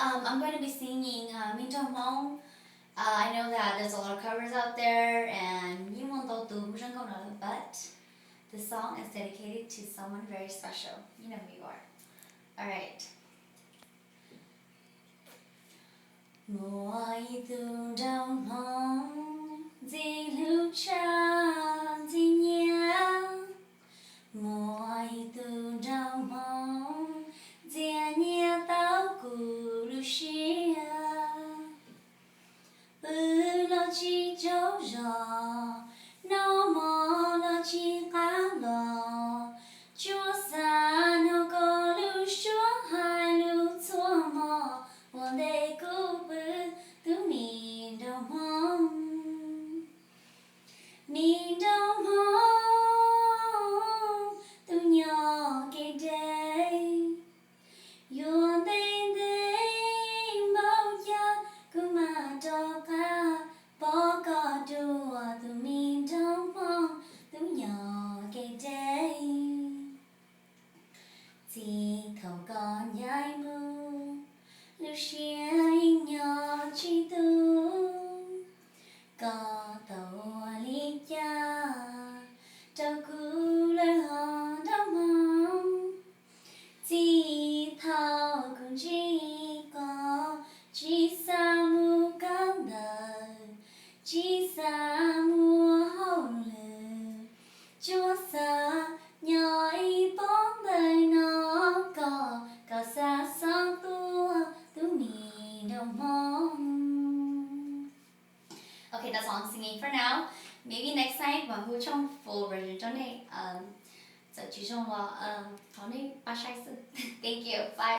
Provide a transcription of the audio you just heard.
I'm going to be singing Min Trong Hong. I know that there's a lot of covers out there, and you won't go to but this song is dedicated to someone very special. You know who you are. Alright. Mỗi từ trong hong gì lưu cha gì nhé, mỗi từ trong hong gì nhé tao cù lưu xia, lo chi châu giò nó mò lo chi cá lò chúa xa nó có lưu chúa hai lưu chúa mò one day cô bự từ miền đông hông miền đông hông từ nhỏ cái đây yon tên tên bao giờ cứ mà cho ca bỏ có đùa từ miền đông hông từ nhỏ cái đây chỉ thầu con nhai mưa lưu xia nhỏ chi tu có tàu lý cha trao cứ lời họ đau mong chỉ thao cũng chỉ có chỉ xa mua cán đời chỉ xa mua hậu lửa chúa xa nhỏ y bóng đời nó có xa sáng tua tu mi đông hông. Okay, that's all I'm singing for now. Maybe next time mà hú trong full version cho này, chỉ trong có này ba sai sự. Thank you. Bye.